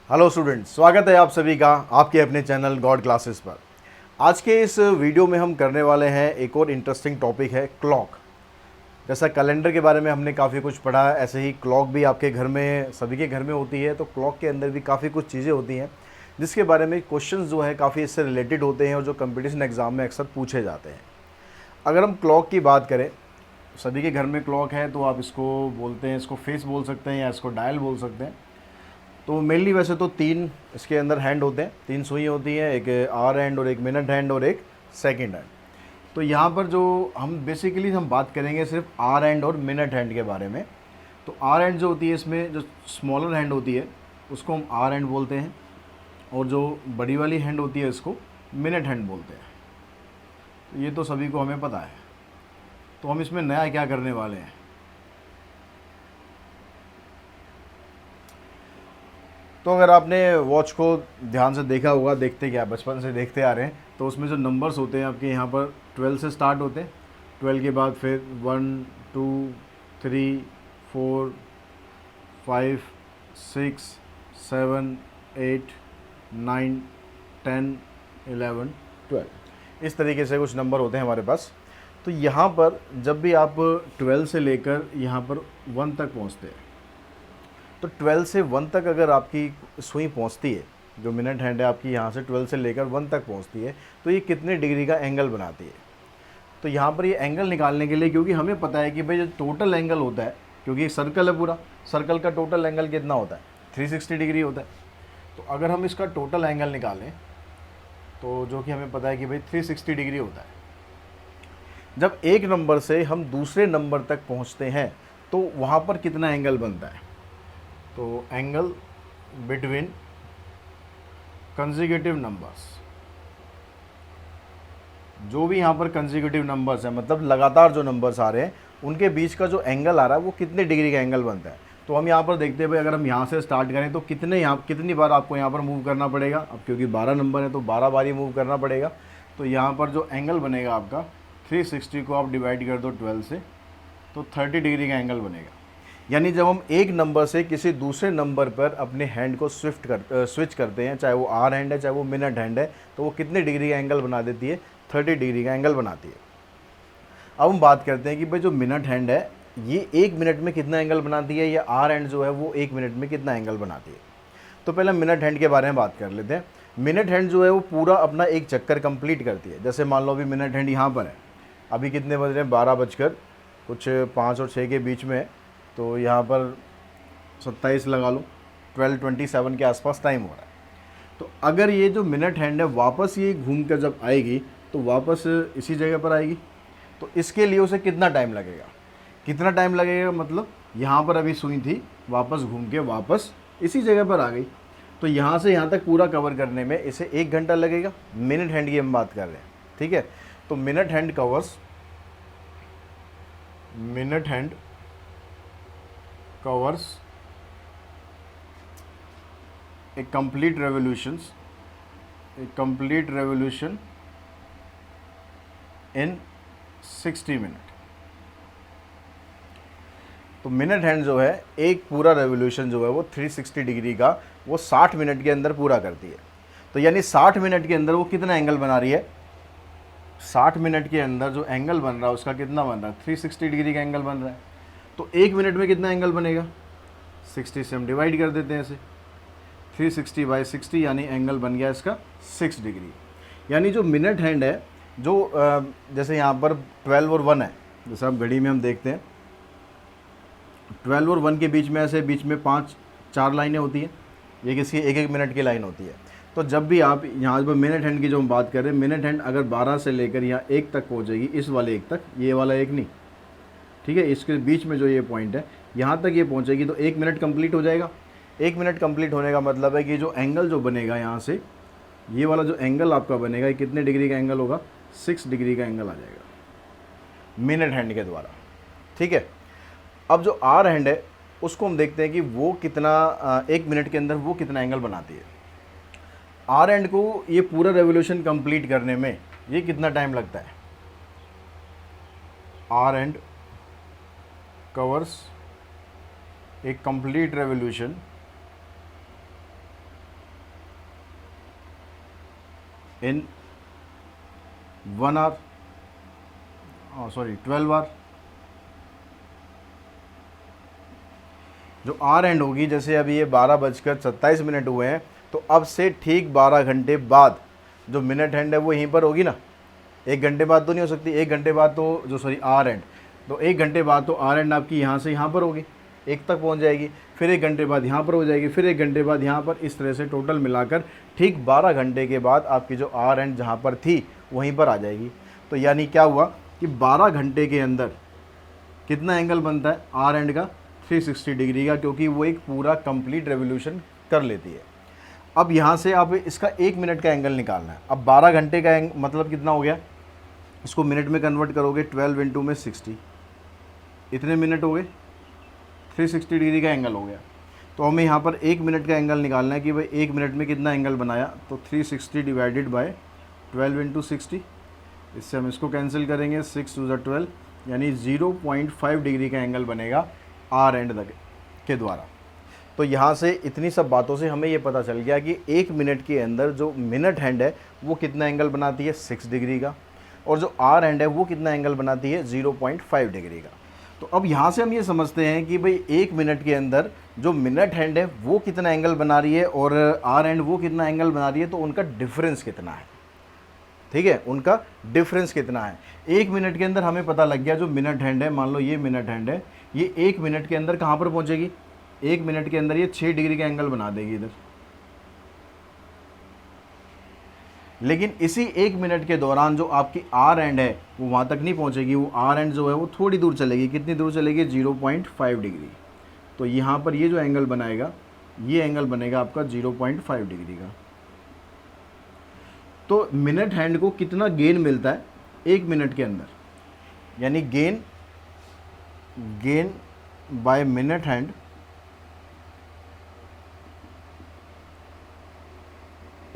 Hello students, स्वागत है आप सभी का आपके अपने चैनल गॉड क्लासेस पर। आज के इस वीडियो में हम करने वाले हैं एक और इंटरेस्टिंग टॉपिक है क्लॉक। जैसा कैलेंडर के बारे में हमने काफ़ी कुछ पढ़ा, ऐसे ही क्लॉक भी आपके घर में, सभी के घर में होती है। तो क्लॉक के अंदर भी काफ़ी कुछ चीज़ें होती हैं जिसके बारे में क्वेश्चंस जो है काफ़ी इससे रिलेटेड होते हैं और जो कंपटीशन एग्ज़ाम में अक्सर पूछे जाते हैं। अगर हम क्लॉक की बात करें, सभी के घर में क्लॉक है, तो आप इसको बोलते हैं, इसको फेस बोल सकते हैं या इसको डायल बोल सकते हैं। तो मेनली वैसे तो तीन इसके अंदर हैंड होते हैं, तीन सुई होती हैं, एक आर हैंड और एक मिनट हैंड और एक सेकंड हैंड। तो यहाँ पर जो हम बेसिकली हम बात करेंगे सिर्फ आर हैंड और मिनट हैंड के बारे में। तो आर हैंड जो होती है, इसमें जो स्मॉलर हैंड होती है उसको हम आर हैंड बोलते हैं, और जो बड़ी वाली हैंड होती है इसको मिनट हैंड बोलते हैं। तो ये तो सभी को हमें पता है। तो हम इसमें नया क्या करने वाले हैं, तो अगर आपने वॉच को ध्यान से देखा होगा, देखते क्या बचपन से देखते आ रहे हैं, तो उसमें जो नंबर्स होते हैं आपके यहाँ पर 12 से स्टार्ट होते हैं। 12 के बाद फिर 1 2 3 4 5 6 7 8 9 10 11 12, इस तरीके से कुछ नंबर होते हैं हमारे पास। तो यहाँ पर जब भी आप 12 से लेकर यहाँ पर 1 तक पहुँचते हैं, तो 12 से 1 तक अगर आपकी सुई पहुंचती है, जो मिनट हैंड है आपकी यहाँ से 12 से लेकर 1 तक पहुंचती है, तो ये कितने डिग्री का एंगल बनाती है। तो यहाँ पर ये एंगल निकालने के लिए, क्योंकि हमें पता है कि भाई जो टोटल एंगल होता है, क्योंकि एक सर्कल है पूरा, सर्कल का टोटल एंगल कितना होता है, 360 डिग्री होता है। तो अगर हम इसका टोटल एंगल निकालें, तो जो कि हमें पता है कि भाई 360 डिग्री होता है। जब एक नंबर से हम दूसरे नंबर तक पहुँचते हैं, तो वहाँ पर कितना एंगल बनता है। तो एंगल बिटवीन कंसेक्यूटिव नंबर्स, जो भी यहाँ पर कंसेक्यूटिव नंबर्स हैं, मतलब लगातार जो नंबर्स आ रहे हैं, उनके बीच का जो एंगल आ रहा है वो कितने डिग्री का एंगल बनता है। तो हम यहाँ पर देखते हैं भाई, अगर हम यहाँ से स्टार्ट करें तो कितनी बार आपको यहाँ पर मूव करना पड़ेगा। अब क्योंकि 12 नंबर है तो 12 बार ही मूव करना पड़ेगा। तो यहाँ पर जो एंगल बनेगा आपका 360 को आप डिवाइड कर दो 12 से, तो 30 डिग्री का एंगल बनेगा। यानी जब हम एक नंबर से किसी दूसरे नंबर पर अपने हैंड को स्विच करते हैं, चाहे वो आर हैंड है चाहे वो मिनट हैंड है, तो वो कितने डिग्री का एंगल बना देती है, 30 डिग्री का एंगल बनाती है। अब हम बात करते हैं कि भाई जो मिनट हैंड है ये 1 मिनट में कितना एंगल बनाती है, या आर हैंड जो है वो 1 मिनट में कितना एंगल बनाती है। तो पहले मिनट हैंड के बारे में बात कर लेते हैं। मिनट हैंड जो है वो पूरा अपना एक चक्कर कंप्लीट करती है। जैसे मान लो अभी मिनट हैंड यहाँ पर है, अभी कितने बज रहे हैं, 12 बजकर कुछ 5 और 6 के बीच में है। तो यहाँ पर 27 लगा लो, 12:27 के आसपास टाइम हो रहा है। तो अगर ये जो मिनट हैंड है वापस ये घूम कर जब आएगी, तो वापस इसी जगह पर आएगी। तो इसके लिए उसे कितना टाइम लगेगा, कितना टाइम लगेगा, मतलब यहाँ पर अभी सुई थी, वापस घूम के वापस इसी जगह पर आ गई। तो यहाँ से यहाँ तक पूरा कवर करने में इसे 1 घंटा लगेगा। मिनट हैंड की हम बात कर रहे हैं, ठीक है। तो minute hand covers a complete revolution in 60 minute. तो मिनट हैंड जो है एक पूरा रेवोल्यूशन जो है वो 360 डिग्री का वो 60 मिनट के अंदर पूरा करती है। तो यानी 60 मिनट के अंदर वो कितना एंगल बना रही है, 60 मिनट के अंदर जो एंगल बन रहा है उसका कितना बन रहा है, 360 डिग्री का एंगल बन रहा है। तो 1 मिनट में कितना एंगल बनेगा, 60 से हम डिवाइड कर देते हैं इसे, 360/60, यानी एंगल बन गया इसका 6 डिग्री। यानी जो मिनट हैंड है, जो जैसे यहाँ पर 12 और 1 है, जैसे आप घड़ी में हम देखते हैं 12 और 1 के बीच में ऐसे बीच में 4 लाइनें होती हैं, ये किसी 1-1 मिनट की लाइन होती है। तो जब भी आप यहाँ पर मिनट हैंड की जो हम बात कर रहे हैं, मिनट हैंड अगर 12 से लेकर यहाँ 1 तक पहुँचेगी, इस वाले 1 तक, ये वाला 1 नहीं, ठीक है, इसके बीच में जो ये पॉइंट है यहाँ तक ये पहुँचेगी, तो 1 मिनट कंप्लीट हो जाएगा। 1 मिनट कंप्लीट होने का मतलब है कि जो एंगल जो बनेगा यहाँ से, ये वाला जो एंगल आपका बनेगा, ये कितने डिग्री का एंगल होगा, 6 डिग्री का एंगल आ जाएगा मिनट हैंड के द्वारा, ठीक है। अब जो आर हैंड है उसको हम देखते हैं कि वो कितना 1 मिनट के अंदर वो कितना एंगल बनाती है। आर हैंड को ये पूरा रेवोल्यूशन कंप्लीट करने में ये कितना टाइम लगता है। Hour hand covers a complete revolution in 1 hour, sorry 12 hour. जो आर एंड होगी, जैसे अभी ये 12:27 हुए हैं, तो अब से ठीक 12 घंटे बाद जो मिनट हैंड है वो यहीं पर होगी ना। 1 घंटे बाद तो नहीं हो सकती, 1 घंटे बाद तो जो सॉरी आर एंड, तो 1 घंटे बाद तो आर एंड आपकी यहाँ से यहाँ पर होगी, 1 तक पहुँच जाएगी, फिर 1 घंटे बाद यहाँ पर हो जाएगी, फिर 1 घंटे बाद यहाँ पर, इस तरह से टोटल मिलाकर ठीक 12 घंटे के बाद आपकी जो आर एंड जहाँ पर थी वहीं पर आ जाएगी। तो यानी क्या हुआ कि 12 घंटे के अंदर कितना एंगल बनता है आर एंड का, 360 डिग्री का, क्योंकि वो एक पूरा कंप्लीट रेवोल्यूशन कर लेती है। अब यहाँ से आप इसका 1 मिनट का एंगल निकालना है। अब 12 घंटे का मतलब कितना हो गया, इसको मिनट में कन्वर्ट करोगे, 12 इंटू में 60, इतने मिनट हो गए, 360 डिग्री का एंगल हो गया। तो हमें यहाँ पर 1 मिनट का एंगल निकालना है कि भाई 1 मिनट में कितना एंगल बनाया, तो 360 डिवाइडेड बाय 12 इंटू 60, इससे हम इसको कैंसिल करेंगे, 6 टू ज़ 12, यानी 0.5 डिग्री का एंगल बनेगा आर एंड के द्वारा। तो यहाँ से इतनी सब बातों से हमें ये पता चल गया कि 1 मिनट के अंदर जो मिनट हैंड है वो कितना एंगल बनाती है, 6 डिग्री का, और जो आर हैंड है वो कितना एंगल बनाती है, 0.5 डिग्री का। तो अब यहाँ से हम ये समझते हैं कि भाई 1 मिनट के अंदर जो मिनट हैंड है वो कितना एंगल बना रही है और आर हैंड वो कितना एंगल बना रही है, तो उनका डिफरेंस कितना है। ठीक है, उनका डिफरेंस कितना है। 1 मिनट के अंदर हमें पता लग गया जो मिनट हैंड है, मान लो ये मिनट हैंड है, ये 1 मिनट के अंदर कहाँ पर पहुँचेगी, 1 मिनट के अंदर ये 6 डिग्री का एंगल बना देगी इधर। लेकिन इसी 1 मिनट के दौरान जो आपकी आर एंड है वो वहाँ तक नहीं पहुँचेगी, वो आर एंड जो है वो थोड़ी दूर चलेगी। कितनी दूर चलेगी, 0.5 डिग्री। तो यहाँ पर ये जो एंगल बनाएगा, ये एंगल बनेगा आपका 0.5 डिग्री का। तो मिनट हैंड को कितना गेन मिलता है 1 मिनट के अंदर, यानी gain by minute hand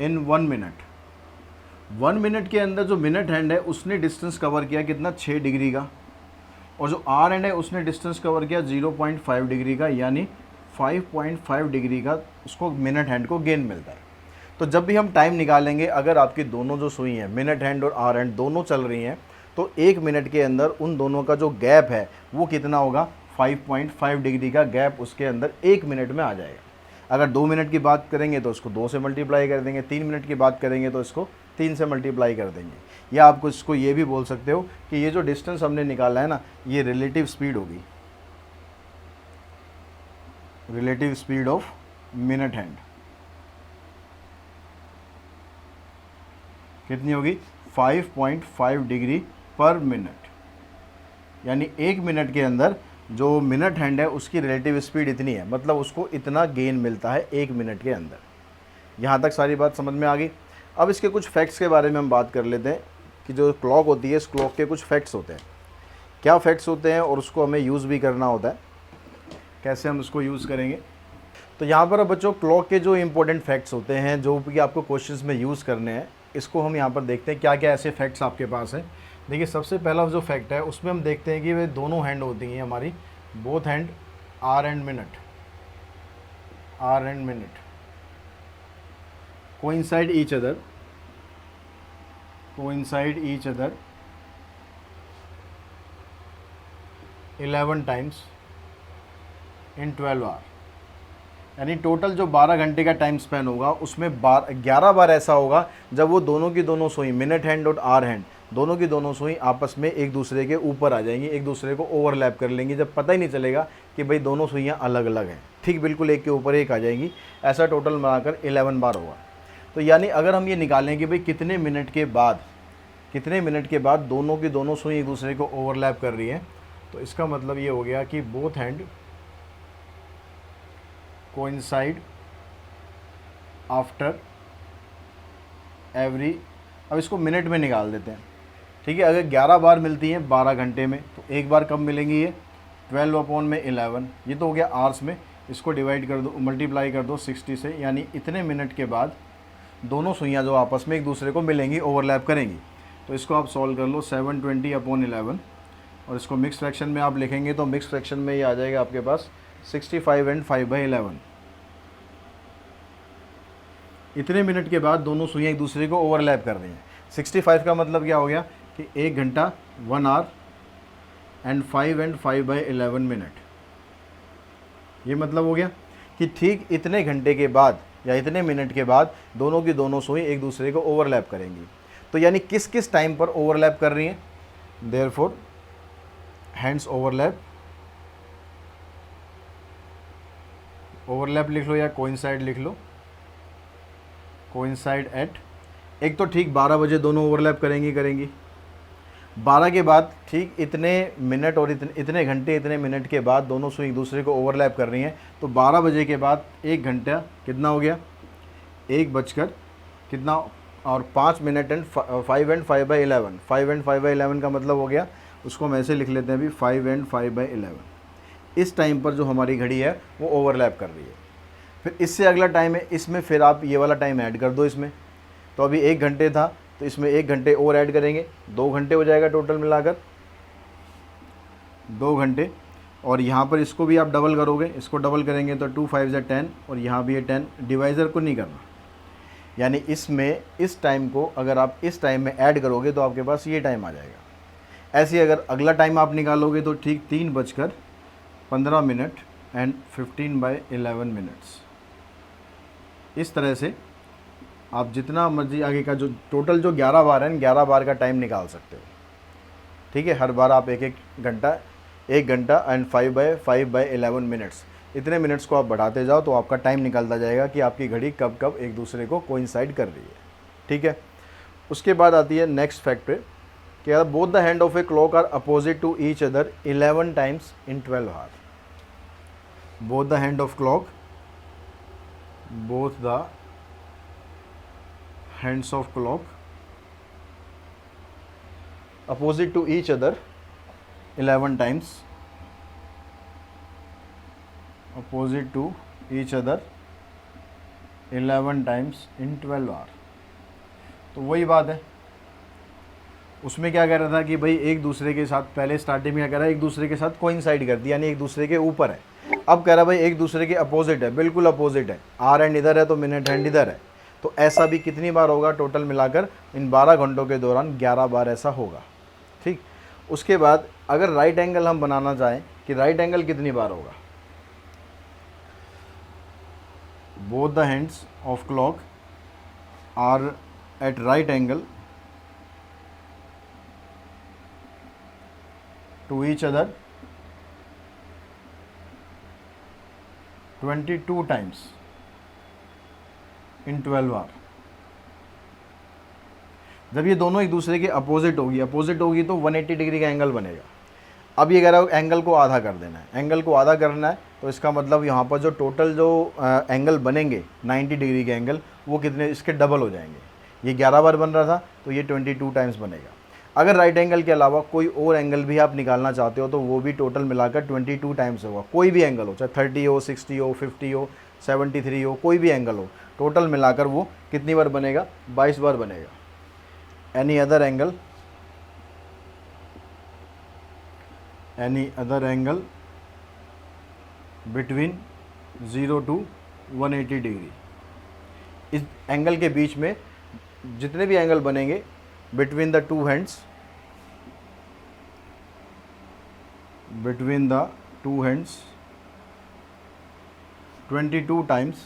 in 1 minute. 1 minute के अंदर जो मिनट हैंड है उसने डिस्टेंस कवर किया कितना, 6 डिग्री का, और जो आर हैंड है उसने डिस्टेंस कवर किया 0.5 डिग्री का, यानी 5.5 डिग्री का उसको मिनट हैंड को गेन मिलता है। तो जब भी हम टाइम निकालेंगे, अगर आपकी दोनों जो सुई हैं, मिनट हैंड और आर हैंड दोनों चल रही हैं, तो 1 मिनट के अंदर उन दोनों का जो गैप है वो कितना होगा, 5.5 डिग्री का गैप उसके अंदर 1 मिनट में आ जाएगा। अगर 2 मिनट की बात करेंगे तो इसको 2 से मल्टीप्लाई कर देंगे, 3 मिनट की बात करेंगे तो इसको 3 से मल्टीप्लाई कर देंगे। या आप इसको ये भी बोल सकते हो कि ये जो डिस्टेंस हमने निकाला है ना, ये रिलेटिव स्पीड होगी, relative speed of minute hand कितनी होगी, 5.5 डिग्री पर मिनट। यानी 1 मिनट के अंदर जो मिनट हैंड है उसकी रिलेटिव स्पीड इतनी है, मतलब उसको इतना गेन मिलता है 1 मिनट के अंदर। यहाँ तक सारी बात समझ में आ गई। अब इसके कुछ फैक्ट्स के बारे में हम बात कर लेते हैं कि जो क्लॉक होती है, इस क्लॉक के कुछ फैक्ट्स होते हैं, क्या फैक्ट्स होते हैं और उसको हमें यूज़ भी करना होता है, कैसे हम उसको यूज़ करेंगे। तो यहाँ पर बच्चों क्लॉक के जो इंपॉर्टेंट फैक्ट्स होते हैं जो कि आपको क्वेश्चंस में यूज़ करने हैं, इसको हम यहाँ पर देखते हैं क्या क्या ऐसे फैक्ट्स आपके पास हैं। देखिए सबसे पहला जो फैक्ट है उसमें हम देखते हैं कि वे दोनों हैंड होती हैं हमारी, both hand hour and minute coincide each other 11 times in 12 hour. यानी टोटल जो 12 घंटे का टाइम स्पेन होगा उसमें 11 बार ऐसा होगा जब वो दोनों की दोनों सुई, मिनट हैंड और आर हैंड, दोनों की दोनों सुई आपस में एक दूसरे के ऊपर आ जाएंगी, एक दूसरे को ओवरलैप कर लेंगी, जब पता ही नहीं चलेगा कि भाई दोनों सुइयाँ अलग अलग हैं, ठीक बिल्कुल एक के ऊपर एक आ जाएंगी। ऐसा टोटल मिलाकर 11 बार होगा। तो यानी अगर हम ये निकालें कि भाई कितने मिनट के बाद दोनों की दोनों सुई एक दूसरे को ओवरलैप कर रही है, तो इसका मतलब ये हो गया कि both hand coincide after every, अब इसको मिनट में निकाल देते हैं, ठीक है। अगर 11 बार मिलती हैं 12 घंटे में, तो एक बार कब मिलेंगी, ये 12/11, ये तो हो गया आवर्स में। इसको डिवाइड कर दो, मल्टीप्लाई कर दो 60 से, यानी इतने मिनट के बाद दोनों सुइयाँ जो आपस में एक दूसरे को मिलेंगी, ओवरलैप करेंगी। तो इसको आप सॉल्व कर लो, 720/11, और इसको मिक्स फ्रैक्शन में आप लिखेंगे तो मिक्स फ्रैक्शन में ये आ जाएगा आपके पास 65 and 5/11। इतने मिनट के बाद दोनों सुइयाँ एक दूसरे को ओवरलैप कर रही हैं। 65 का मतलब क्या हो गया कि 1 घंटा 1 आवर एंड 5 मिनट। ये मतलब हो गया कि ठीक इतने घंटे के बाद या इतने मिनट के बाद दोनों की दोनों सुई एक दूसरे को ओवरलैप करेंगी। तो यानी किस किस टाइम पर ओवरलैप कर रही हैं? देयरफॉर हैंड्स ओवरलैप, ओवरलैप लिख लो या कोइंसाइड लिख लो, कोइंसाइड एट, एक तो ठीक 12 बजे दोनों ओवरलैप करेंगी 12 के बाद ठीक इतने मिनट और इतने घंटे इतने मिनट के बाद दोनों सुई एक दूसरे को ओवरलैप कर रही हैं। तो 12 बजे के बाद 1 घंटा कितना हो गया? 1 बजकर कितना और 5 मिनट एंड 5 एंड 5/11। 5 एंड 5/11 का मतलब हो गया, उसको हम ऐसे लिख लेते हैं अभी, 5 एंड 5/11। इस टाइम पर जो हमारी घड़ी है वो ओवरलैप कर रही है। फिर इससे अगला टाइम है, इसमें फिर आप ये वाला टाइम ऐड कर दो इसमें। तो अभी 1 घंटे था तो इसमें 1 घंटे और ऐड करेंगे, 2 घंटे हो जाएगा टोटल मिलाकर 2 घंटे। और यहाँ पर इसको भी आप डबल करोगे, इसको डबल करेंगे तो 2 5 ज़ा 10 और यहाँ भी है 10। डिवाइज़र को नहीं करना, यानी इसमें इस टाइम को अगर आप इस टाइम में ऐड करोगे तो आपके पास ये टाइम आ जाएगा। ऐसे ही अगर अगला टाइम आप निकालोगे तो ठीक 3:15 एंड 15/11 मिनट्स। इस तरह से आप जितना मर्जी आगे का जो टोटल जो 11 बार है, 11 बार का टाइम निकाल सकते हो। ठीक है, हर बार आप 1 घंटा 1 घंटा एंड 5/11 मिनट्स, इतने मिनट्स को आप बढ़ाते जाओ तो आपका टाइम निकलता जाएगा कि आपकी घड़ी कब कब एक दूसरे को कोइंसाइड कर रही है। ठीक है, उसके बाद आती है नेक्स्ट फैक्ट पे कि both the hand of a clock are opposite to each other 11 times in 12 hour. Both the hand of clock, both the hands of clock opposite to each other 11 times, opposite to each other 11 times in 12 our. तो वही बात है, उसमें क्या कह रहा था कि भाई एक दूसरे के साथ, पहले स्टार्टिंग में क्या कह रहा है, एक दूसरे के साथ कोइंसाइड कर दिया, यानी एक दूसरे के ऊपर है। अब कह रहा है भाई एक दूसरे के अपोजिट है, बिल्कुल अपोजिट है, आर एंड इधर है तो मिनट हैंड इधर है। तो ऐसा भी कितनी बार होगा? टोटल मिलाकर इन 12 घंटों के दौरान 11 बार ऐसा होगा। ठीक, उसके बाद अगर राइट एंगल हम बनाना चाहें कि राइट एंगल कितनी बार होगा? Both the hands of clock are at right angle to each other 22 times in 12 hour. जब ये दोनों एक दूसरे के अपोजिट होगी तो 180 डिग्री का एंगल बनेगा। अब ये कह रहा है एंगल को आधा कर देना है, एंगल को आधा करना है तो इसका मतलब यहाँ पर जो टोटल जो एंगल बनेंगे 90 डिग्री के एंगल, वो कितने इसके डबल हो जाएंगे। ये 11 बार बन रहा था तो ये 22 टाइम्स बनेगा। अगर राइट एंगल के अलावा कोई और एंगल भी आप निकालना चाहते हो तो वो भी टोटल मिलाकर 22 टाइम्स होगा। कोई भी एंगल हो, चाहे 30 हो, 60 हो, 50 हो, 73 हो, कोई भी एंगल हो, टोटल मिलाकर वो कितनी बार बनेगा? 22 बार बनेगा। any other angle between 0 to 180 degree, इस एंगल के बीच में जितने भी एंगल बनेंगे between the two hands 22 times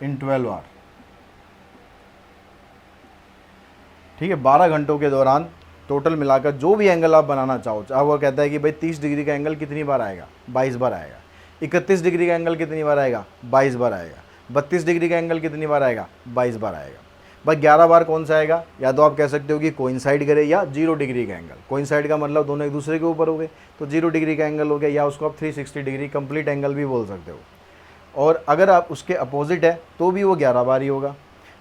in 12 our. ठीक है, 12 घंटों के दौरान टोटल मिलाकर जो भी एंगल आप बनाना चाहो, चाहे वो कहता है कि भाई 30 डिग्री का एंगल कितनी बार आएगा? 22 बार आएगा। 31 डिग्री का एंगल कितनी बार आएगा? 22 बार आएगा। 32 डिग्री का एंगल कितनी बार आएगा? 22 बार आएगा। भाई 11 बार कौन सा आएगा? या तो आप कह सकते हो कि कोइंसाइड करे या 0 डिग्री का एंगल। कोइंसाइड का मतलब दोनों एक दूसरे के ऊपर हो गए तो 0 डिग्री का एंगल हो गया, या उसको आप 360 डिग्री कंप्लीट एंगल भी बोल सकते हो। और अगर आप उसके अपोजिट है तो भी वो 11 बार ही होगा।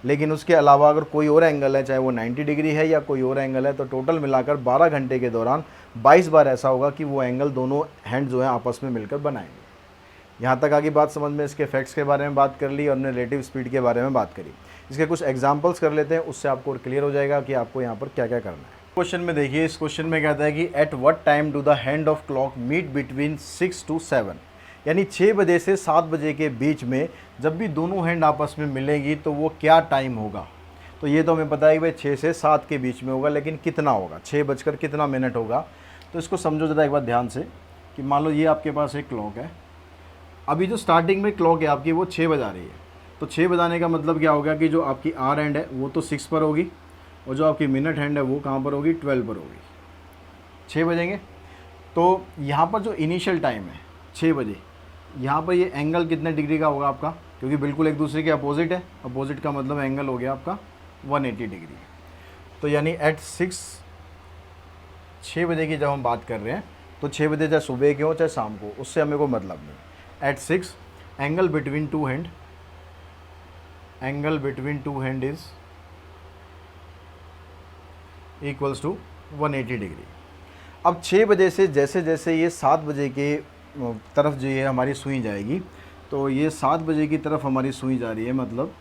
लेकिन उसके अलावा अगर कोई और एंगल है, चाहे वो 90 डिग्री है या कोई और एंगल है, तो टोटल मिलाकर 12 घंटे के दौरान 22 बार ऐसा होगा कि वो एंगल दोनों हैंड जो है आपस में मिलकर बनाएंगे। यहाँ तक आगे बात समझ में, इसके इफेक्ट्स के बारे में बात कर ली और हमने रिलेटिव स्पीड के बारे में बात करी। इसके कुछ एग्जाम्पल्स कर लेते हैं, उससे आपको क्लियर हो जाएगा कि आपको यहाँ पर क्या क्या करना है। क्वेश्चन में देखिए, इस क्वेश्चन में कहता है कि at what time do the hand of clock meet between 6 to 7, यानी 6 बजे से 7 बजे के बीच में जब भी दोनों हैंड आपस में मिलेंगी तो वो क्या टाइम होगा। तो ये तो हमें पता है कि भाई 6 से 7 के बीच में होगा, लेकिन कितना होगा, 6 बजकर कितना मिनट होगा। तो इसको समझो ज़रा एक बार ध्यान से कि मान लो ये आपके पास एक क्लॉक है, अभी जो स्टार्टिंग में क्लॉक है आपकी वो 6 बजा रही है। तो 6 बजाने का मतलब क्या होगा कि जो आपकी आर हैंड है वो तो 6 पर होगी, और जो आपकी मिनट हैंड है वो कहाँ पर होगी, 12 पर होगी। 6 बजेंगे तो यहाँ पर जो इनिशियल टाइम है 6 बजे, यहाँ पर ये एंगल कितने डिग्री का होगा आपका, क्योंकि बिल्कुल एक दूसरे के अपोजिट है। अपोजिट का मतलब एंगल हो गया आपका 180 डिग्री। तो यानी एट 6 बजे की जब हम बात कर रहे हैं तो 6 बजे चाहे सुबह के हो चाहे शाम को, उससे हमें कोई मतलब नहीं। At 6 angle between two hand is equals to 180 degree. अब 6 बजे से जैसे जैसे ये 7 बजे के तरफ जो ये हमारी सुई जाएगी, तो ये 7 बजे की तरफ हमारी सुई जा रही है, मतलब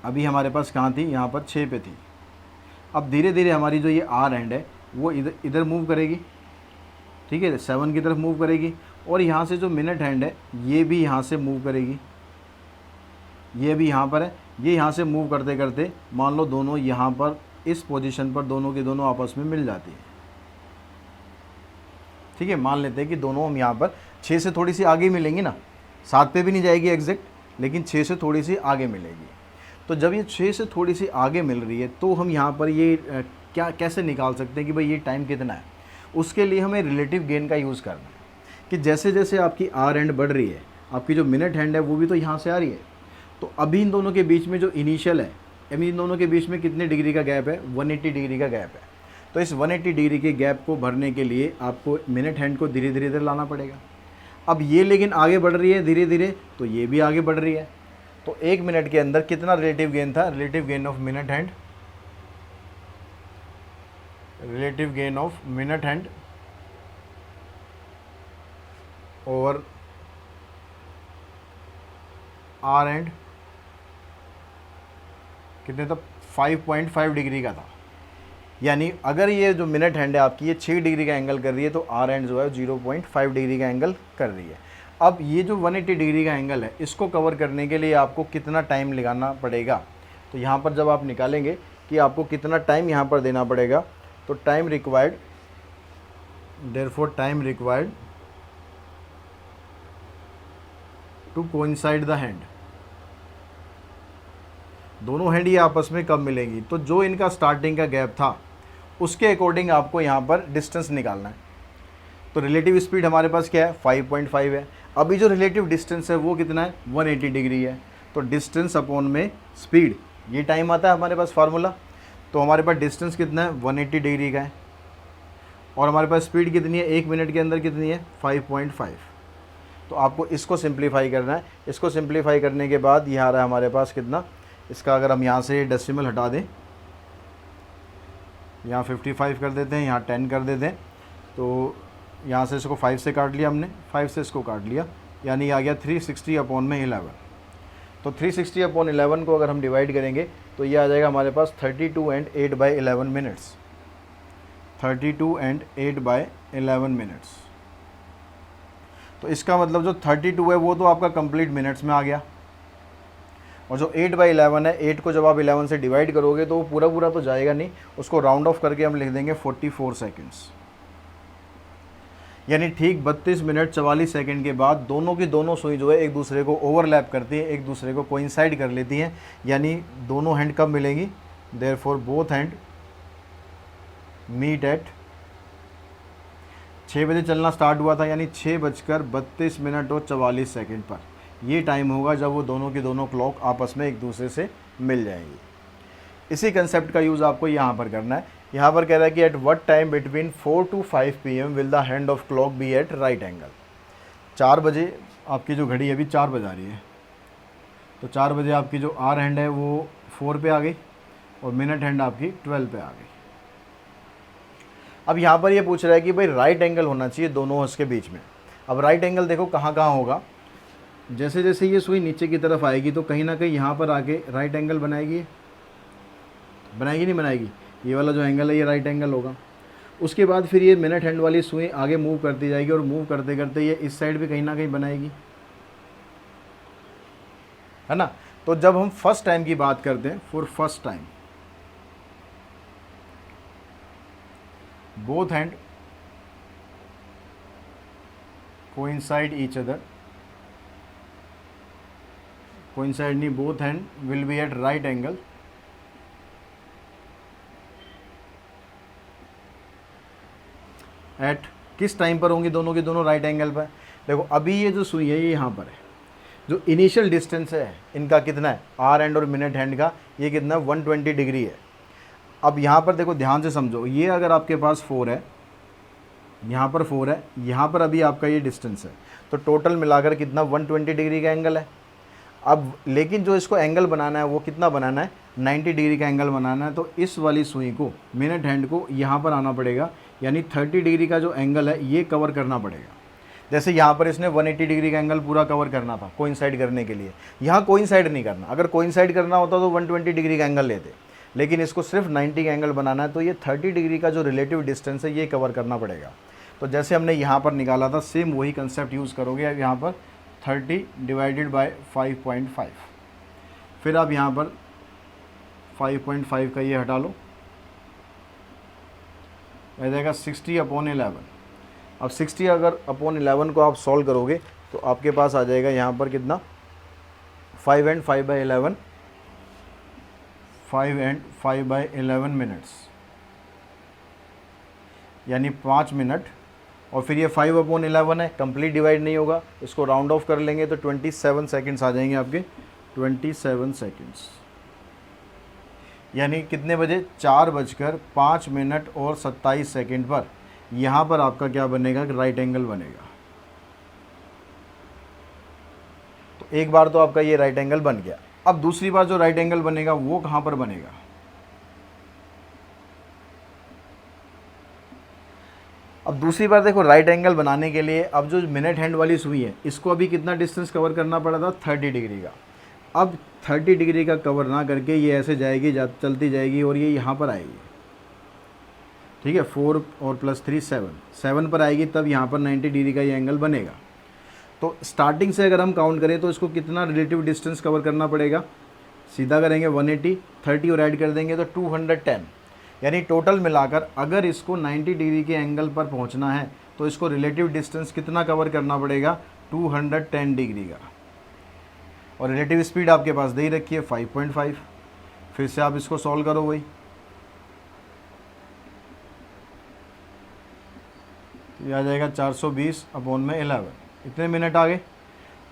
अभी हमारे पास कहाँ थी, यहाँ पर 6 पे थी। अब धीरे धीरे हमारी जो ये आर हैंड है वो इधर इधर मूव करेगी, ठीक है, 7 की तरफ मूव करेगी। और यहाँ से जो मिनट हैंड है ये भी यहाँ से मूव करेगी, ये भी यहाँ पर है, ये यहाँ से मूव करते करते मान लो दोनों यहाँ पर इस पोजीशन पर दोनों के दोनों आपस में मिल जाती है, ठीक है। मान लेते हैं कि दोनों हम यहाँ पर 6 से थोड़ी सी आगे मिलेंगी ना, 7 पे भी नहीं जाएगी एग्जैक्ट, लेकिन 6 से थोड़ी सी आगे मिलेगी। तो जब ये 6 से थोड़ी सी आगे मिल रही है तो हम यहाँ पर ये क्या कैसे निकाल सकते हैं कि भाई ये टाइम कितना है। उसके लिए हमें रिलेटिव गेन का यूज़ करना है कि जैसे जैसे आपकी आर हैंड बढ़ रही है, आपकी जो मिनट हैंड है वो भी तो यहाँ से आ रही है। तो अभी इन दोनों के बीच में जो इनिशियल है, यानी इन दोनों के बीच में कितने डिग्री का गैप है, 180 डिग्री का गैप है। तो इस 180 डिग्री के गैप को भरने के लिए आपको मिनट हैंड को धीरे धीरे इधर लाना पड़ेगा। अब ये लेकिन आगे बढ़ रही है धीरे धीरे, तो ये भी आगे बढ़ रही है। तो 1 मिनट के अंदर कितना रिलेटिव गेन था, relative gain of minute hand, over hour hand कितने था, 5.5 डिग्री का था। यानी अगर ये जो मिनट हैंड है आपकी ये 6 डिग्री का एंगल कर रही है तो आर हैंड जो है 0.5 डिग्री का एंगल कर रही है। अब ये जो 180 डिग्री का एंगल है इसको कवर करने के लिए आपको कितना टाइम लगाना पड़ेगा। तो यहाँ पर जब आप निकालेंगे कि आपको कितना टाइम यहाँ पर देना पड़ेगा, तो time required, therefore time required to coincide the hand, दोनों हैंड ये आपस में कब मिलेंगी। तो जो इनका स्टार्टिंग का गैप था उसके अकॉर्डिंग आपको यहाँ पर डिस्टेंस निकालना है। तो रिलेटिव स्पीड हमारे पास क्या है, 5.5 है। अभी जो रिलेटिव डिस्टेंस है वो कितना है, 180 डिग्री है। तो डिस्टेंस अपॉन में स्पीड, ये टाइम आता है हमारे पास फार्मूला। तो हमारे पास डिस्टेंस कितना है, 180 डिग्री का है, और हमारे पास स्पीड कितनी है, 1 मिनट के अंदर कितनी है, 5.5। तो आपको इसको सिंप्लीफाई करना है। इसको सिंप्लीफाई करने के बाद ये आ रहा है हमारे पास कितना, इसका अगर हम यहाँ से डेसिमल हटा दें, यहाँ 55 कर देते हैं, यहाँ 10 कर देते हैं, तो यहाँ से इसको 5 से काट लिया हमने, 5 से इसको काट लिया, यानी आ गया 360 अपॉन में 11। तो 360 अपॉन 11 को अगर हम डिवाइड करेंगे तो ये आ जाएगा हमारे पास 32 एंड 8/11 मिनट्स, 32 एंड 8/11 मिनट्स। तो इसका मतलब जो 32 है वो तो आपका कंप्लीट मिनट्स में आ गया, और जो 8/11 है, 8 को जब आप 11 से डिवाइड करोगे तो वो पूरा पूरा तो जाएगा नहीं, उसको राउंड ऑफ करके हम लिख देंगे 44 सेकेंड्स। यानी ठीक 32 मिनट 44 सेकंड के बाद दोनों की दोनों सुई जो है एक दूसरे को ओवरलैप करती है, एक दूसरे को कोइंसाइड कर लेती हैं। यानी दोनों हैंड कब मिलेंगी, therefore both hand meet at 6 बजे चलना स्टार्ट हुआ था, यानी 6:32 पर ये टाइम होगा जब वो दोनों की दोनों क्लॉक आपस में एक दूसरे से मिल जाएंगी। इसी कंसेप्ट का यूज़ आपको यहाँ पर करना है। यहाँ पर कह रहा है कि at what time between 4 to 5 PM will the hand of clock be at right angle. 4 बजे आपकी जो घड़ी अभी 4 बजा रही है, तो 4 बजे आपकी जो आर हैंड है वो 4 पे आ गई और मिनट हैंड आपकी 12 पे आ गई। अब यहाँ पर ये पूछ रहा है कि भाई राइट एंगल होना चाहिए दोनों उसके बीच में। अब राइट एंगल देखो कहाँ कहाँ होगा, जैसे जैसे ये सुई नीचे की तरफ आएगी तो कहीं ना कहीं यहाँ पर आके राइट एंगल बनाएगी, नहीं बनाएगी, ये वाला जो एंगल है ये राइट एंगल होगा। उसके बाद फिर ये मिनट हैंड वाली सुई आगे मूव करती जाएगी और मूव करते करते ये इस साइड भी कहीं ना कहीं बनाएगी, है ना। तो जब हम फर्स्ट टाइम की बात करते हैं, for first time both hand coincide each other, coincide नहीं, both hand will be at right angle, at किस टाइम पर होंगी दोनों के दोनों राइट एंगल पर। देखो अभी ये जो सुई है ये यहाँ पर है, जो इनिशियल डिस्टेंस है इनका कितना है, आर एंड और मिनट हैंड का, ये कितना 120 डिग्री है। अब यहाँ पर देखो ध्यान से समझो, ये अगर आपके पास 4 है, यहाँ पर 4 है, यहाँ पर अभी आपका ये डिस्टेंस है, तो टोटल मिलाकर कितना 120 डिग्री का एंगल है। अब लेकिन जो इसको एंगल बनाना है वो कितना बनाना है, 90 डिग्री का एंगल बनाना है। तो इस वाली सुई को, मिनट हैंड को यहाँ पर आना पड़ेगा, यानी 30 डिग्री का जो एंगल है ये कवर करना पड़ेगा। जैसे यहाँ पर इसने 180 डिग्री का एंगल पूरा कवर करना था कोइंसाइड करने के लिए, यहाँ कोइंसाइड नहीं करना। अगर कोइंसाइड करना होता तो 120 डिग्री का एंगल लेते, लेकिन इसको सिर्फ 90 का एंगल बनाना है, तो ये 30 डिग्री का जो रिलेटिव डिस्टेंस है ये कवर करना पड़ेगा। तो जैसे हमने यहाँ पर निकाला था सेम वही कंसेप्ट यूज़ करोगे। अब यहाँ पर 30 डिवाइडेड बाय 5.5, फिर आप यहाँ पर 5.5 का ये हटा लो, आ जाएगा 60/11। अब 60 अगर अपॉन 11 को आप सॉल्व करोगे तो आपके पास आ जाएगा यहाँ पर कितना, 5 and 5/11, 5 and 5/11 मिनट्स, यानी 5 मिनट। और फिर ये 5/11 है, कंप्लीट डिवाइड नहीं होगा, इसको राउंड ऑफ कर लेंगे तो 27 सेकेंड्स आ जाएंगे आपके, 27 सेकेंड्स, यानी कितने बजे, 4:05 और 27 सेकेंड पर यहाँ पर आपका क्या बनेगा, राइट एंगल बनेगा। तो एक बार तो आपका ये राइट एंगल बन गया। अब दूसरी बार जो राइट एंगल बनेगा वो कहाँ पर बनेगा, अब दूसरी बार देखो राइट एंगल बनाने के लिए अब जो मिनट हैंड वाली सुई है इसको अभी कितना डिस्टेंस कवर करना पड़ा था, 30 डिग्री का। अब 30 डिग्री का कवर ना करके ये ऐसे जाएगी, चलती जाएगी और ये यहाँ पर आएगी, ठीक है। 4 और +3 7 पर आएगी, तब यहाँ पर 90 डिग्री का ये एंगल बनेगा। तो स्टार्टिंग से अगर हम काउंट करें तो इसको कितना रिलेटिव डिस्टेंस कवर करना पड़ेगा, सीधा करेंगे 180, 30 और ऐड कर देंगे तो 210, यानी टोटल मिलाकर अगर इसको 90 डिग्री के एंगल पर पहुंचना है तो इसको रिलेटिव डिस्टेंस कितना कवर करना पड़ेगा, 210 डिग्री का। और रिलेटिव स्पीड आपके पास दे ही रखी है 5.5। फिर से आप इसको सॉल्व करो, वही ये आ जाएगा 420/11, इतने मिनट आ गए।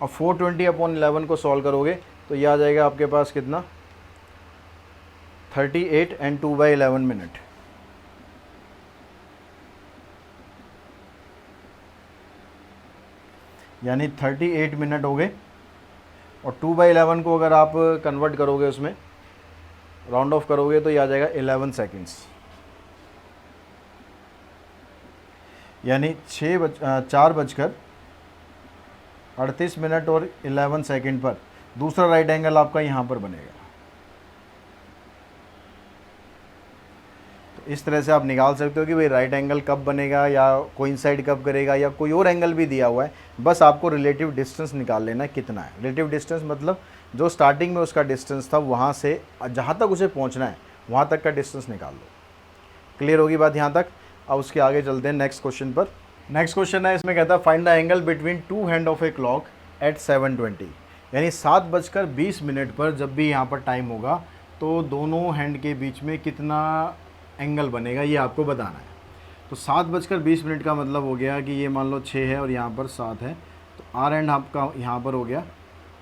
अब 420/11 को सॉल्व करोगे तो ये आ जाएगा आपके पास कितना, 38 and 2/11 मिनट, यानी 38 मिनट हो गए। और 2/11 को अगर आप कन्वर्ट करोगे, उसमें राउंड ऑफ करोगे तो ये आ जाएगा 11 सेकेंड्स, यानी 4:38 और 11 सेकेंड पर दूसरा राइट एंगल आपका यहाँ पर बनेगा। तो इस तरह से आप निकाल सकते हो कि भाई राइट एंगल कब बनेगा या कोइंसाइड कब करेगा, या कोई और एंगल भी दिया हुआ है, बस आपको रिलेटिव डिस्टेंस निकाल लेना है कितना है। रिलेटिव डिस्टेंस मतलब जो स्टार्टिंग में उसका डिस्टेंस था वहाँ से जहाँ तक उसे पहुँचना है वहाँ तक का डिस्टेंस निकाल लो। क्लियर होगी बात यहाँ तक। अब उसके आगे चलते हैं नेक्स्ट क्वेश्चन पर। नेक्स्ट क्वेश्चन है, इसमें कहता है find the angle between 2 hand of a clock at 7:20, यानी 7:20 पर जब भी यहाँ पर टाइम होगा तो दोनों हैंड के बीच में कितना एंगल बनेगा ये आपको बताना है। तो 7:20 का मतलब हो गया कि ये मान लो 6 है और यहाँ पर 7 है, तो आर हैंड आपका यहाँ पर हो गया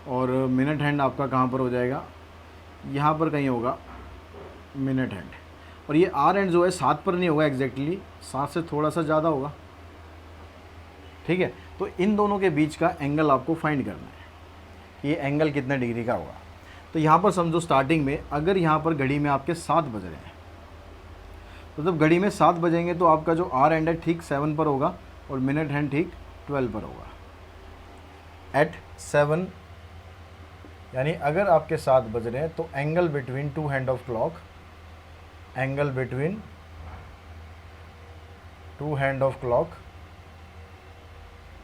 और मिनट हैंड आपका कहाँ पर हो जाएगा, यहाँ पर कहीं होगा मिनट हैंड। और ये आर हैंड जो है 7 पर नहीं होगा एग्जैक्टली, 7 से थोड़ा सा ज़्यादा होगा, ठीक है। तो इन दोनों के बीच का एंगल आपको फाइंड करना है कि ये एंगल कितने डिग्री का होगा। तो यहाँ पर समझो स्टार्टिंग में अगर यहाँ पर घड़ी में आपके 7 बज रहे हैं, तो जब घड़ी में 7 बजेंगे तो आपका जो आर हैंड है ठीक 7 पर होगा और मिनट हैंड ठीक 12 पर होगा। एट 7 यानी अगर आपके 7 बज रहे हैं तो angle between 2 hand of clock, angle between two hand of clock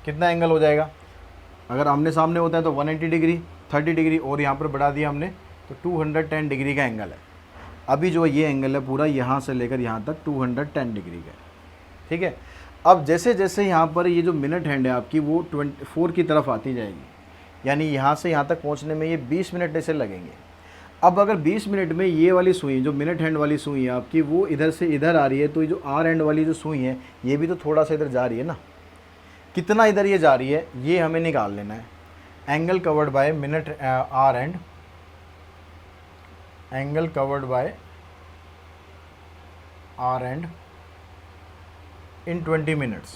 कितना एंगल हो जाएगा? अगर आमने सामने होता है तो 180 डिग्री, 30 डिग्री, और यहाँ पर बढ़ा दिया हमने तो 210 डिग्री का एंगल है। अभी जो ये एंगल है पूरा यहाँ से लेकर यहाँ तक 210 डिग्री का है, ठीक है। अब जैसे जैसे यहाँ पर ये जो मिनट हैंड है आपकी वो 24 की तरफ आती जाएगी, यानी यहाँ से यहाँ तक पहुँचने में ये 20 मिनट ऐसे लगेंगे। अब अगर 20 मिनट में ये वाली सुई, जो मिनट हैंड वाली सुई है आपकी, वो इधर से इधर आ रही है, तो ये जो आर एंड वाली जो सुई है ये भी तो थोड़ा सा इधर जा रही है ना। कितना इधर ये जा रही है ये हमें निकाल लेना है। Angle covered by minute hour hand, angle covered by hour hand in 20 minutes.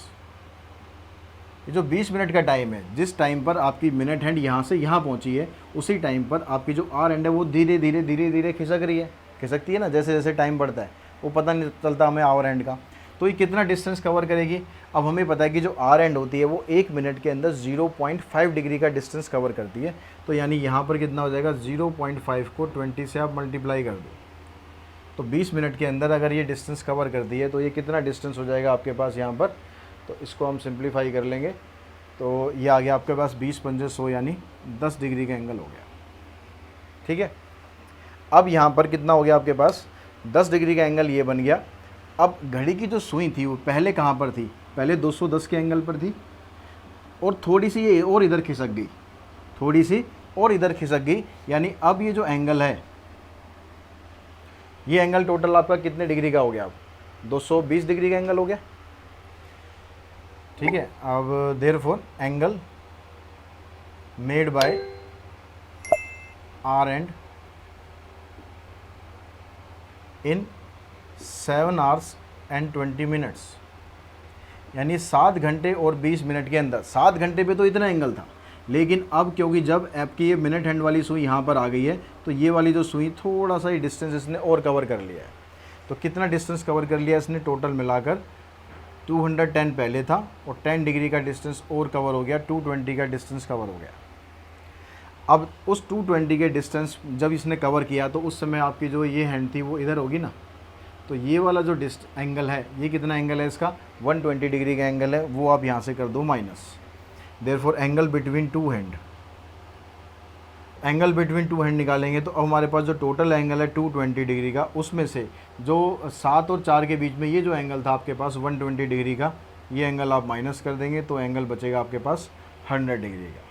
ये जो 20 मिनट का टाइम है, जिस टाइम पर आपकी मिनट हैंड यहाँ से यहाँ पहुँची है, उसी टाइम पर आपकी जो आर एंड है वो धीरे धीरे धीरे धीरे खिसक रही है, खिसकती है ना। जैसे जैसे टाइम बढ़ता है वो पता नहीं चलता हमें आर एंड का। तो ये कितना डिस्टेंस कवर करेगी? अब हमें पता है कि जो आर एंड होती है वो 1 मिनट के अंदर 0.5 डिग्री का डिस्टेंस कवर करती है। तो यानी यहाँ पर कितना हो जाएगा? 0.5 को 20 से आप मल्टीप्लाई कर दो, तो 20 मिनट के अंदर अगर ये डिस्टेंस कवर करती है तो ये कितना डिस्टेंस हो जाएगा आपके पास यहाँ पर? तो इसको हम सिंप्लीफाई कर लेंगे तो ये आ गया आपके पास 20 पंजे 100, यानी 10 डिग्री का एंगल हो गया, ठीक है। अब यहाँ पर कितना हो गया आपके पास? 10 डिग्री का एंगल ये बन गया। अब घड़ी की जो सुई थी वो पहले कहाँ पर थी? पहले 210 के एंगल पर थी, और थोड़ी सी ये और इधर खिसक गई, थोड़ी सी और इधर खिसक गई, यानी अब ये जो एंगल है, ये एंगल टोटल आपका कितने डिग्री का हो गया? अब 220 डिग्री का एंगल हो गया, ठीक है। अब therefore angle made by hour hand in 7 hours and 20 minutes, यानी 7 घंटे और 20 मिनट के अंदर। 7 घंटे पे तो इतना एंगल था, लेकिन अब क्योंकि जब आपकी ये मिनट हैंड वाली सुई यहाँ पर आ गई है तो ये वाली जो सुई थोड़ा सा ही डिस्टेंस इसने और कवर कर लिया है। तो कितना डिस्टेंस कवर कर लिया इसने? टोटल मिलाकर 210 पहले था और 10 डिग्री का डिस्टेंस और कवर हो गया, 220 का डिस्टेंस कवर हो गया। अब उस 220 के डिस्टेंस जब इसने कवर किया तो उस समय आपकी जो ये हैंड थी वो इधर होगी ना, तो ये वाला जो एंगल है, ये कितना एंगल है इसका? 120 डिग्री का एंगल है, वो आप यहाँ से कर दो minus. Therefore angle between two hand, angle between two hand निकालेंगे तो अब हमारे पास जो टोटल एंगल है 220 डिग्री का, उसमें से जो 7 और 4 के बीच में ये जो एंगल था आपके पास 120 डिग्री का, ये एंगल आप माइनस कर देंगे तो एंगल बचेगा आपके पास 100 डिग्री का।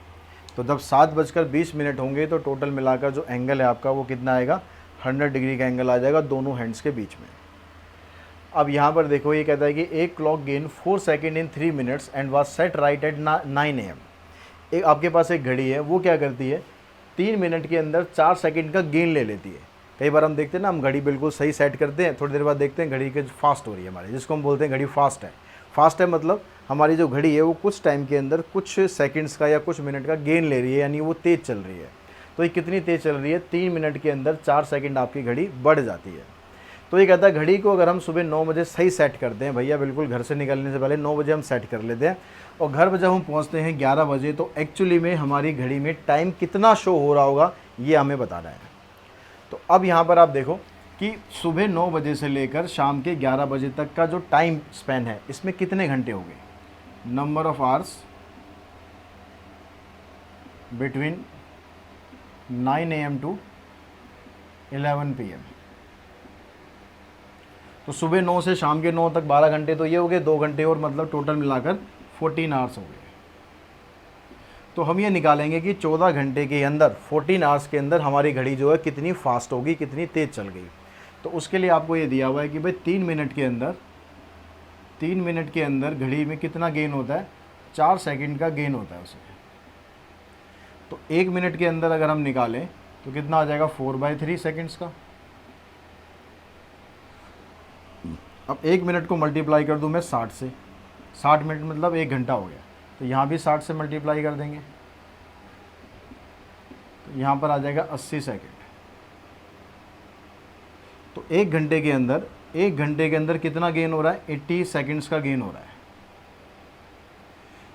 तो जब 7:20 होंगे तो टोटल मिलाकर जो एंगल है आपका वो कितना आएगा? 100 डिग्री का एंगल आ जाएगा दोनों हैंड्स के बीच में। अब यहाँ पर देखो ये कहता है कि एक clock gain 4 second in 3 minutes and was set right at 9 AM। एक आपके पास एक घड़ी है, वो क्या करती है? 3 मिनट के अंदर 4 सेकंड का गेन ले लेती है। कई बार हम देखते हैं ना, हम घड़ी बिल्कुल सही सेट करते हैं, थोड़ी देर बाद देखते हैं घड़ी के फास्ट हो रही है हमारी, जिसको हम बोलते हैं घड़ी फास्ट है। फास्ट है मतलब हमारी जो घड़ी है वो कुछ टाइम के अंदर कुछ सेकंड्स का या कुछ मिनट का गेन ले रही है, यानी वो तेज़ चल रही है। तो ये कितनी तेज़ चल रही है? 3 मिनट के अंदर 4 सेकंड आपकी घड़ी बढ़ जाती है। तो ये कहता है घड़ी को अगर हम सुबह 9 बजे सही सेट करते हैं, भैया बिल्कुल घर से निकलने से पहले 9 बजे हम सेट कर लेते हैं, और घर जब हम पहुंचते हैं 11 बजे, तो एक्चुअली में हमारी घड़ी में टाइम कितना शो हो रहा होगा ये हमें बताना है। तो अब यहाँ पर आप देखो कि सुबह 9 बजे से लेकर शाम के 11 बजे तक का जो टाइम स्पेन है, इसमें कितने घंटे हो गए? Number of hours between 9 AM to 11 PM। तो सुबह 9 से शाम के 9 तक 12 घंटे तो ये हो गए, 2 घंटे और, मतलब टोटल मिलाकर 14 आवर्स हो गए। तो हम ये निकालेंगे कि 14 घंटे के अंदर, 14 आवर्स के अंदर हमारी घड़ी जो है कितनी फास्ट होगी, कितनी तेज़ चल गई। तो उसके लिए आपको ये दिया हुआ है कि भाई 3 मिनट के अंदर, 3 मिनट के अंदर घड़ी में कितना गेन होता है? 4 सेकंड का गेन होता है उसमें। तो 1 मिनट के अंदर अगर हम निकालें तो कितना आ जाएगा? 4/3 सेकेंड्स का। अब 1 मिनट को मल्टीप्लाई कर दूं मैं 60 से, 60 मिनट मतलब 1 घंटा हो गया, तो यहाँ भी 60 से मल्टीप्लाई कर देंगे तो यहाँ पर आ जाएगा 80 सेकेंड। तो 1 घंटे के अंदर, 1 घंटे के अंदर कितना गेन हो रहा है? 80 सेकेंड्स का गेन हो रहा है।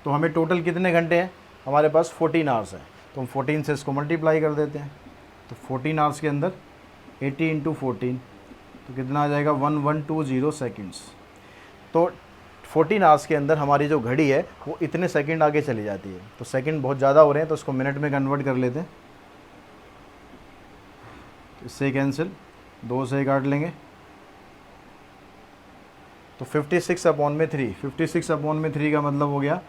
तो हमें टोटल कितने घंटे हैं? हमारे पास 14 आवर्स है, तो हम 14 से इसको मल्टीप्लाई कर देते हैं। तो 14 आवर्स के अंदर 80 × 14 तो कितना आ जाएगा? 1120 सेकेंड्स। तो 14 आवर्स के अंदर हमारी जो घड़ी है वो इतने सेकंड आगे चली जाती है। तो सेकंड बहुत ज़्यादा हो रहे हैं तो इसको मिनट में कन्वर्ट कर लेते हैं। इससे कैंसिल, 2 से काट लेंगे तो 56 अपॉन में 3, 56 अपॉन में 3 का मतलब हो गया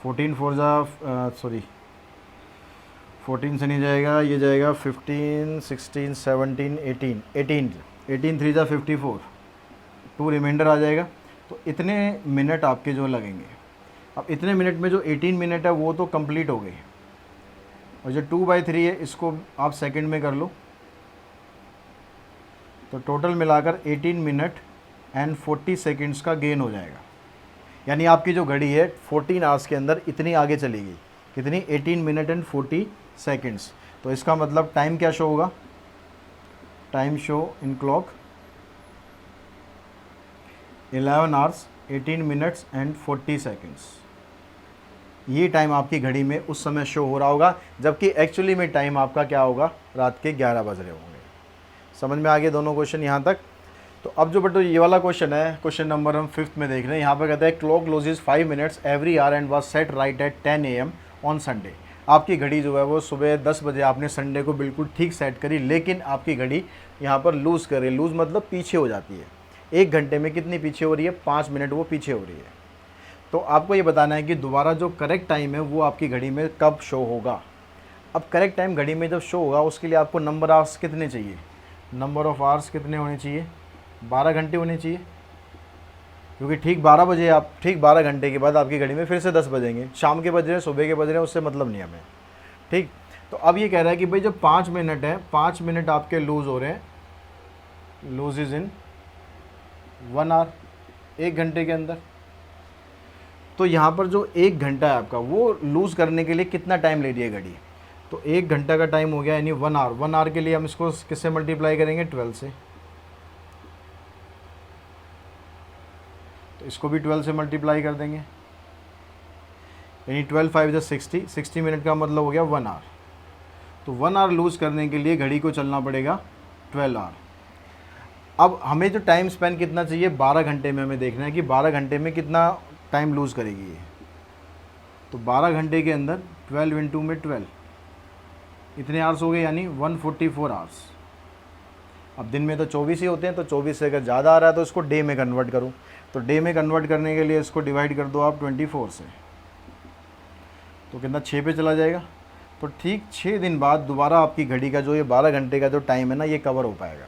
14 4 सॉरी 14 से नहीं जाएगा, ये जाएगा 15 16 17 18 18 18 3 54, 2 रिमाइंडर आ जाएगा। तो इतने मिनट आपके जो लगेंगे। अब इतने मिनट में जो 18 मिनट है वो तो कंप्लीट हो गई, और जो 2/3 है इसको आप सेकंड में कर लो, तो टोटल मिलाकर 18 मिनट एंड 40 सेकंड्स का गेन हो जाएगा। यानी आपकी जो घड़ी है 14 आवर्स के अंदर इतनी आगे चली गई, कितनी, 18 मिनट एंड 40 सेकंड्स। तो इसका मतलब टाइम क्या शो होगा, time show in clock 11 hours 18 minutes and 40 seconds. ये टाइम आपकी घड़ी में उस समय शो हो रहा होगा, जबकि एक्चुअली में टाइम आपका क्या होगा, रात के 11 बज रहे होंगे। समझ में आ गए दोनों क्वेश्चन यहाँ तक। तो अब जो बटो ये वाला क्वेश्चन है, क्वेश्चन नंबर हम 5th में देख रहे हैं। यहाँ पर कहता है clock loses 5 minutes every hour and was set right at 10 AM on Sunday. आपकी घड़ी जो है वो सुबह 10 बजे आपने संडे को बिल्कुल ठीक सेट करी, लेकिन आपकी घड़ी यहाँ पर लूज़ कर रही है। लूज़ मतलब पीछे हो जाती है। 1 घंटे में कितनी पीछे हो रही है, 5 मिनट वो पीछे हो रही है। तो आपको ये बताना है कि दोबारा जो करेक्ट टाइम है वो आपकी घड़ी में कब शो होगा। अब करेक्ट टाइम घड़ी में जब शो होगा उसके लिए आपको नंबर आवर्स कितने चाहिए, नंबर ऑफ़ आवर्स कितने होने चाहिए, 12 घंटे होने चाहिए। क्योंकि ठीक 12 बजे आप, ठीक 12 घंटे के बाद आपकी घड़ी में फिर से 10 बजेंगे, शाम के बज रहे हैं, सुबह के बज रहे हैं, उससे मतलब नहीं हमें। ठीक, तो अब ये कह रहा है कि भाई जब 5 मिनट है, 5 मिनट आपके लूज़ हो रहे हैं, लूज इज़ इन 1 आवर, 1 घंटे के अंदर। तो यहाँ पर जो 1 घंटा है आपका, वो लूज़ करने के लिए कितना टाइम ले रही है घड़ी, तो 1 घंटा का टाइम हो गया, यानी 1 आवर। 1 आवर के लिए हम इसको किससे मल्टीप्लाई करेंगे, 12 से। तो इसको भी 12 से मल्टीप्लाई कर देंगे, यानी 12 5 = 60, 60 मिनट का मतलब हो गया 1 आवर। तो 1 आवर लूज़ करने के लिए घड़ी को चलना पड़ेगा 12 आवर। अब हमें जो टाइम स्पेन कितना चाहिए, 12 घंटे में हमें देखना है कि 12 घंटे में कितना टाइम लूज़ करेगी ये। तो 12 घंटे के अंदर 12 × 2 में 12, इतने आवर्स हो गए, यानी 144 आवर्स। अब दिन में तो 24 ही होते हैं, तो 24 से अगर ज़्यादा आ रहा है तो इसको डे में कन्वर्ट करूँ। तो डे में कन्वर्ट करने के लिए इसको डिवाइड कर दो आप 24 से, तो कितना, 6 पे चला जाएगा। तो ठीक 6 दिन बाद दोबारा आपकी घड़ी का जो ये 12 घंटे का जो टाइम है ना, ये कवर हो पाएगा।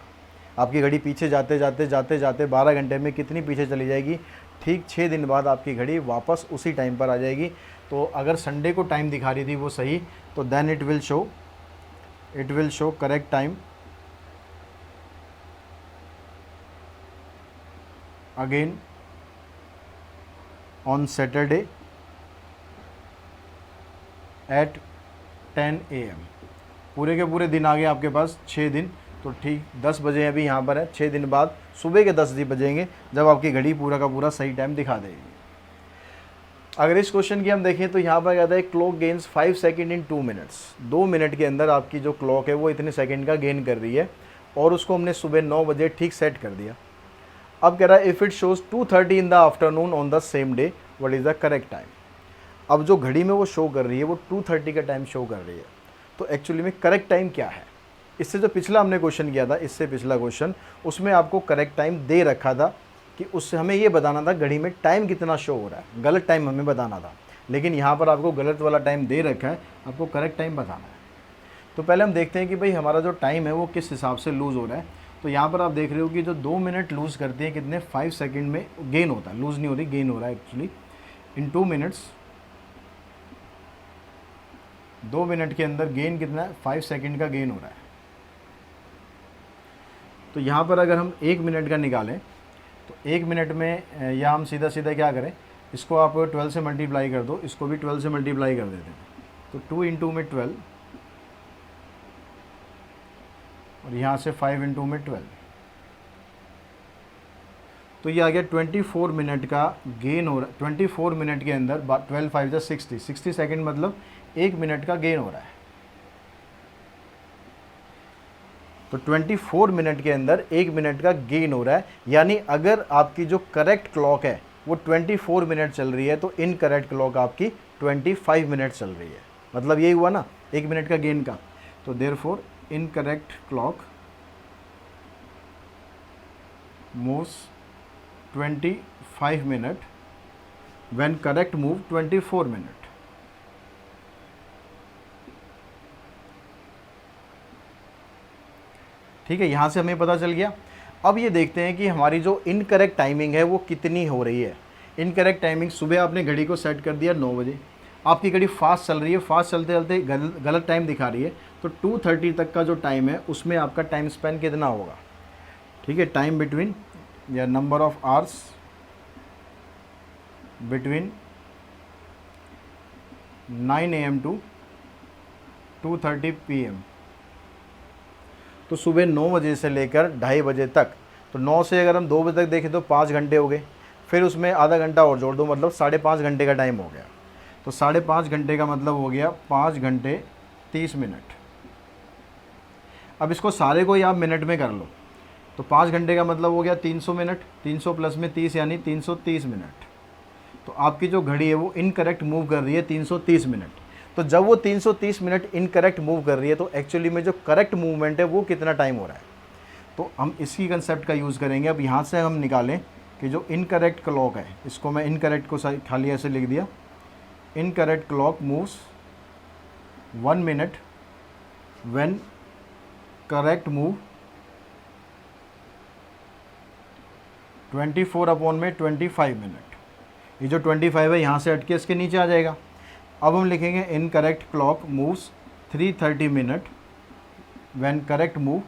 आपकी घड़ी पीछे जाते जाते जाते जाते 12 घंटे में कितनी पीछे चली जाएगी, ठीक 6 दिन बाद आपकी घड़ी वापस उसी टाइम पर आ जाएगी। तो अगर संडे को टाइम दिखा रही थी वो सही, तो then it will show correct time again on Saturday at 10 AM। पूरे के पूरे दिन आ गए आपके पास, 6 दिन। तो ठीक 10 बजे अभी यहाँ पर है, 6 दिन बाद सुबह के 10 बजेंगे जब आपकी घड़ी पूरा का पूरा सही टाइम दिखा देगी। अगर इस क्वेश्चन की हम देखें तो यहाँ पर कहता है clock gains 5 second in 2 minutes. 2 minute के अंदर आपकी जो क्लॉक है वो इतने सेकंड का गेन कर रही है, और उसको हमने सुबह 9 बजे ठीक सेट कर दिया। अब कह रहा है if it shows 2:30 in the afternoon on the same day, what is the correct time. अब जो घड़ी में वो शो कर रही है वो 2:30 का टाइम शो कर रही है, तो एक्चुअली में करेक्ट टाइम क्या है। इससे जो पिछला हमने क्वेश्चन किया था, इससे पिछला क्वेश्चन, उसमें आपको करेक्ट टाइम दे रखा था कि उससे हमें ये बताना था घड़ी में टाइम कितना शो हो रहा है, गलत टाइम हमें बताना था। लेकिन यहाँ पर आपको गलत वाला टाइम दे रखा है, आपको करेक्ट टाइम बताना है। तो पहले हम देखते हैं कि भाई हमारा जो टाइम है वो किस हिसाब से लूज़ हो रहा है। तो यहाँ पर आप देख रहे हो कि जो 2 मिनट लूज़ करते हैं, कितने, 5 सेकंड में गेन होता है, लूज़ नहीं हो रही, गेन हो रहा है एक्चुअली। इन 2 मिनट्स, 2 मिनट के अंदर गेन कितना है, 5 सेकंड का गेन हो रहा है। तो यहाँ पर अगर हम 1 मिनट का निकालें तो 1 मिनट में, या हम सीधा सीधा क्या करें, इसको आप 12 से मल्टीप्लाई कर दो, इसको भी 12 से मल्टीप्लाई कर देते हैं। तो 2 × 2 में 12, और यहाँ से 5 × 2 में 12, तो ये आ गया 24 मिनट का गेन हो रहा है। 24 मिनट के अंदर 12 5 = 60, 60 सेकेंड मतलब 1 मिनट का गेन हो रहा है। तो 24 मिनट के अंदर 1 मिनट का गेन हो रहा है। यानी अगर आपकी जो करेक्ट क्लॉक है वो 24 मिनट चल रही है, तो इनकरेक्ट क्लॉक आपकी 25 मिनट चल रही है। मतलब यही हुआ ना 1 मिनट का गेन का। तो therefore incorrect clock moves 25 minute when correct move 24 minute. ठीक है, यहाँ से हमें पता चल गया। अब ये देखते हैं कि हमारी जो इनकरेक्ट टाइमिंग है वो कितनी हो रही है। इनकरेक्ट टाइमिंग, सुबह आपने घड़ी को सेट कर दिया 9 बजे, आपकी घड़ी फास्ट चल रही है, फास्ट चलते चलते गलत टाइम दिखा रही है, तो 2:30 तक का जो टाइम है उसमें आपका टाइम स्पेन कितना होगा। ठीक है, टाइम बिटवीन या number of hours between 9 AM to 2:30 PM। तो सुबह 9 बजे से लेकर 2:30 बजे तक, तो 9 से अगर हम 2 बजे तक देखें तो 5 घंटे हो गए, फिर उसमें आधा घंटा और जोड़ दो, मतलब 5.5 घंटे का टाइम हो गया। तो 5.5 घंटे का मतलब हो गया 5 घंटे 30 मिनट। अब इसको सारे को ही आप मिनट में कर लो, तो 5 घंटे का मतलब हो गया 300 मिनट, 300 प्लस में 30 यानी 330 मिनट। तो आपकी जो घड़ी है वो इनकरेक्ट मूव कर रही है 330 मिनट। तो जब वो 330 मिनट इनकरेक्ट मूव कर रही है, तो एक्चुअली में जो करेक्ट मूवमेंट है वो कितना टाइम हो रहा है। तो हम इसी कंसेप्ट का यूज़ करेंगे। अब यहाँ से हम निकालें कि जो इनकरेक्ट क्लॉक है, इसको मैं इनकरेक्ट को खाली ऐसे लिख दिया, incorrect clock moves 1 minute when correct move 24/25 minute. ये जो 25 है यहाँ से हट के इसके नीचे आ जाएगा। अब हम लिखेंगे incorrect clock moves 330 minute when correct move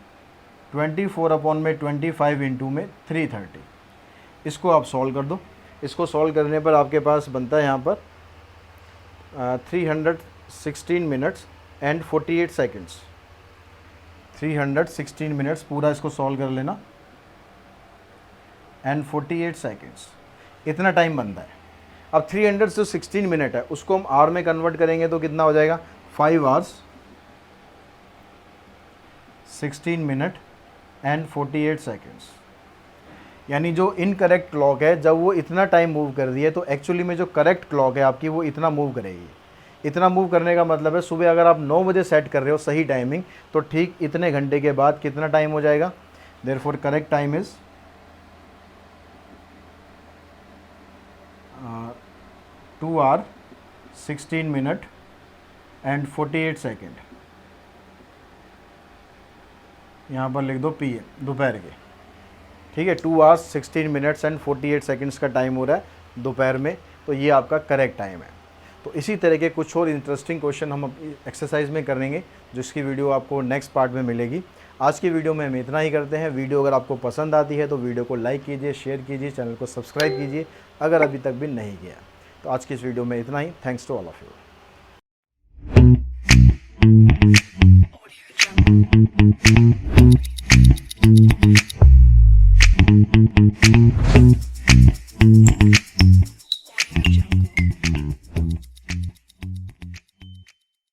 24/25 into में 330। इसको आप सॉल्व कर दो। इसको सॉल्व करने पर आपके पास बनता है यहाँ पर 316 मिनट्स एंड 48 सेकेंड्स। 316 मिनट्स पूरा इसको सॉल्व कर लेना एंड 48 सेकेंड्स, इतना टाइम बनता है। अब 316 मिनट है उसको हम आवर में कन्वर्ट करेंगे तो कितना हो जाएगा 5 आवर्स 16 मिनट एंड 48 सेकेंड्स। यानी जो इनकरेक्ट क्लॉक है जब वो इतना टाइम मूव कर रही है, तो एक्चुअली में जो करेक्ट क्लॉक है आपकी वो इतना मूव करेगी। इतना मूव करने का मतलब है सुबह अगर आप 9 बजे सेट कर रहे हो सही टाइमिंग, तो ठीक इतने घंटे के बाद कितना टाइम हो जाएगा। Therefore correct time is 2 hour 16 minute and 48 second. यहाँ पर लिख दो PM, दोपहर के। ठीक है, 2 आवर्स 16 मिनट्स एंड 48 सेकेंड्स का टाइम हो रहा है दोपहर में, तो ये आपका करेक्ट टाइम है। तो इसी तरह के कुछ और इंटरेस्टिंग क्वेश्चन हम एक्सरसाइज में करेंगे, जिसकी वीडियो आपको नेक्स्ट पार्ट में मिलेगी। आज की वीडियो में हम इतना ही करते हैं। वीडियो अगर आपको पसंद आती है तो वीडियो को लाइक कीजिए, शेयर कीजिए, चैनल को सब्सक्राइब कीजिए अगर अभी तक भी नहीं किया। तो आज की इस वीडियो में इतना ही। Thanks to all of you.